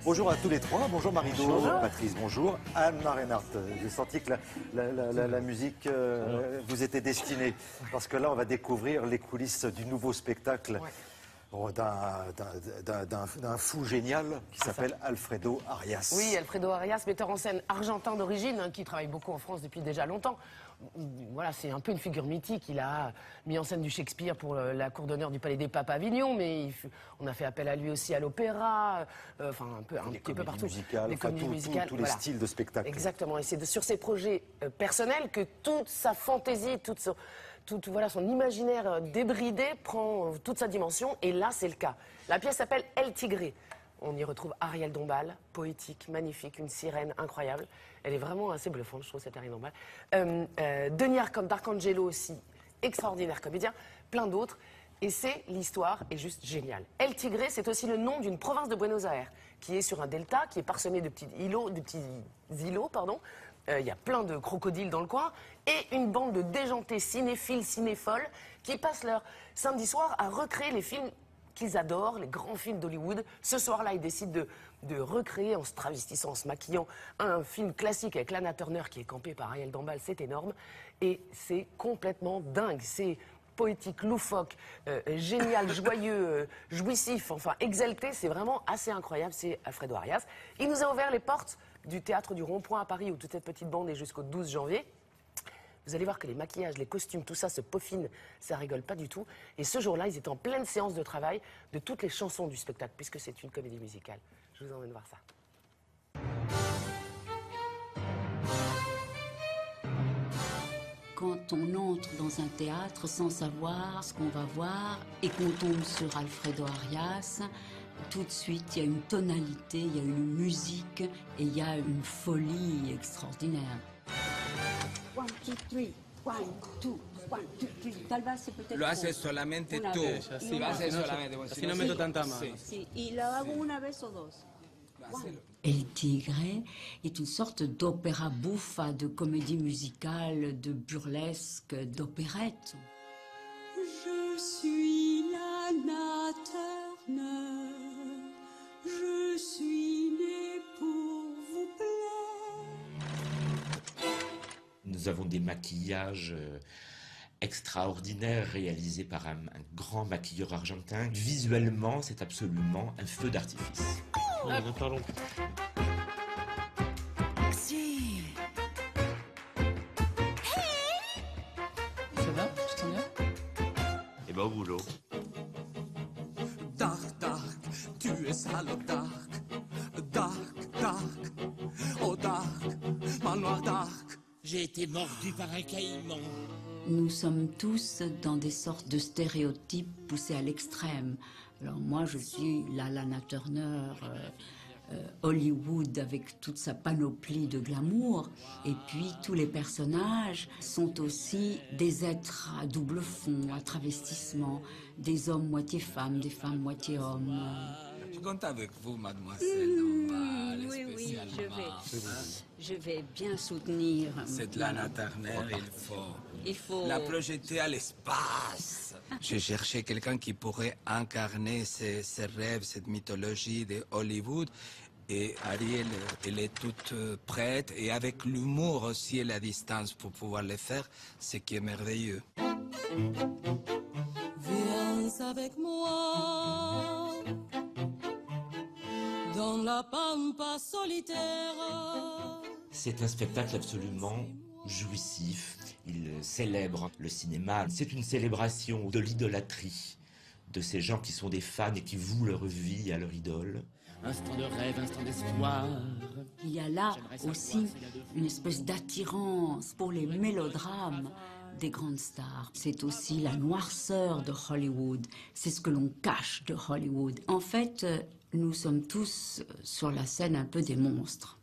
Bonjour à tous les trois, bonjour Marido, bonjour. Patrice, bonjour. Anne-Marie Reinhardt, j'ai senti que la musique vous était destinée, parce que là on va découvrir les coulisses du nouveau spectacle d'un fou génial qui s'appelle Alfredo Arias. Oui, Alfredo Arias, metteur en scène argentin d'origine, qui travaille beaucoup en France depuis déjà longtemps. Voilà, c'est un peu une figure mythique. Il a mis en scène du Shakespeare pour la cour d'honneur du Palais des Papes à Avignon, mais on a fait appel à lui aussi à l'opéra, enfin un petit peu partout. Musicales, enfin, tous les styles de spectacle. Exactement, et c'est sur ses projets personnels que toute sa fantaisie, voilà, son imaginaire débridé prend toute sa dimension, et là c'est le cas. La pièce s'appelle El Tigre. On y retrouve Ariel Dombal, poétique, magnifique, une sirène incroyable. Elle est vraiment assez bluffante, je trouve, cette Ariel Dombal. Denis D'Arcangelo aussi, extraordinaire comédien, plein d'autres. Et l'histoire est juste géniale. El Tigre, c'est aussi le nom d'une province de Buenos Aires, qui est sur un delta, qui est parsemé de petits îlots. Il y a plein de crocodiles dans le coin, et une bande de déjantés cinéphiles, cinéfoles, qui passent leur samedi soir à recréer les films qu'ils adorent, les grands films d'Hollywood. Ce soir-là, ils décident de recréer, en se travestissant, en se maquillant, un film classique avec Lana Turner qui est campée par Ariel Dombal. C'est énorme, et c'est complètement dingue. C'est poétique, loufoque, génial, joyeux, jouissif, enfin exalté. C'est vraiment assez incroyable. C'est Alfredo Arias. Il nous a ouvert les portes du théâtre du Rond-Point à Paris, où toute cette petite bande est jusqu'au 12 janvier. Vous allez voir que les maquillages, les costumes, tout ça se peaufine, ça rigole pas du tout. Et ce jour-là, ils étaient en pleine séance de travail de toutes les chansons du spectacle, puisque c'est une comédie musicale. Je vous emmène voir ça. Quand on entre dans un théâtre sans savoir ce qu'on va voir et qu'on tombe sur Alfredo Arias, tout de suite il y a une tonalité, il y a une musique et il y a une folie extraordinaire. 1, 2, 3, 1, 2, 1, 2, 3. Tal vez c'est peut-être. Lo haces solamente tú. Sí, lo haces solamente. Así no meto tanta mano. Sí, y lo hago una vez o dos. El Tigre est une sorte d'opéra bouffa, de comédie musicale, de burlesque, d'opérette. Je suis Lana Turner. Je suis née pour vous plaire. Nous avons des maquillages extraordinaires réalisés par un grand maquilleur argentin. Visuellement, c'est absolument un feu d'artifice. Ne parlons plus. Si. Ça va? Tu t'en viens? Et ben au boulot. Dark, dark, tu es sale dark. Dark, dark, oh dark, manoir dark. J'ai été mordu par un caïman. Nous sommes tous dans des sortes de stéréotypes poussés à l'extrême. Alors moi, je suis la Lana Turner, Hollywood avec toute sa panoplie de glamour. Et puis tous les personnages sont aussi des êtres à double fond, à travestissement, des hommes moitié femmes, des femmes moitié hommes. Je compte avec vous, mademoiselle Dombal, Oui, spécialement. je vais bien soutenir. Cette Lana Turner, il faut la projeter à l'espace. J'ai cherché quelqu'un qui pourrait incarner ces rêves, cette mythologie de Hollywood. Et Ariel, elle est toute prête, et avec l'humour aussi et la distance pour pouvoir le faire, ce qui est merveilleux. Viens avec moi dans la pampa solitaire. C'est un spectacle absolument jouissif. Il célèbre le cinéma. C'est une célébration de l'idolâtrie de ces gens qui sont des fans et qui vouent leur vie à leur idole. Instant de rêve, instant d'espoir. Il y a là aussi une espèce d'attirance pour les mélodrames des grandes stars. C'est aussi la noirceur de Hollywood. C'est ce que l'on cache de Hollywood. En fait, nous sommes tous sur la scène un peu des monstres.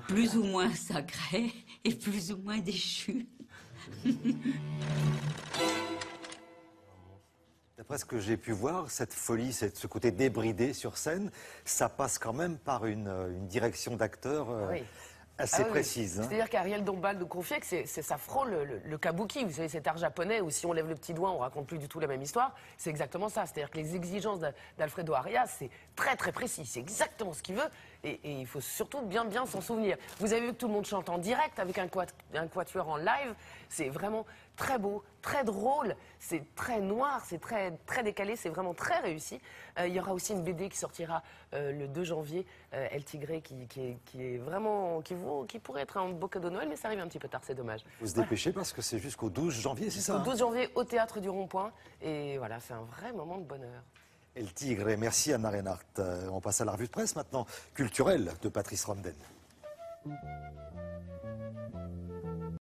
Plus ou moins sacrés et plus ou moins déchus. D'après ce que j'ai pu voir, cette folie, ce côté débridé sur scène, ça passe quand même par une direction d'acteur Assez précise. Hein. C'est-à-dire qu'Ariel Dombal nous confiait que ça frôle le kabuki. Vous savez, cet art japonais où si on lève le petit doigt, on raconte plus du tout la même histoire. C'est exactement ça. C'est-à-dire que les exigences d'Alfredo Arias, c'est très très précis. C'est exactement ce qu'il veut et il faut surtout bien s'en souvenir. Vous avez vu que tout le monde chante en direct avec un quatuor en live. C'est vraiment très beau, très drôle. C'est très noir, c'est très décalé. C'est vraiment très réussi. Il y aura aussi une BD qui sortira le 2 janvier, El Tigre, qui est vraiment... qui pourrait être un beau cadeau de Noël, mais ça arrive un petit peu tard, c'est dommage. Vous se dépêchez parce que c'est jusqu'au 12 janvier, c'est ça? Au 12 janvier, au Théâtre du Rond-Point. Et voilà, c'est un vrai moment de bonheur. El Tigre, merci Anna Reinhardt. On passe à la revue de presse maintenant, culturelle de Patrice Ramden.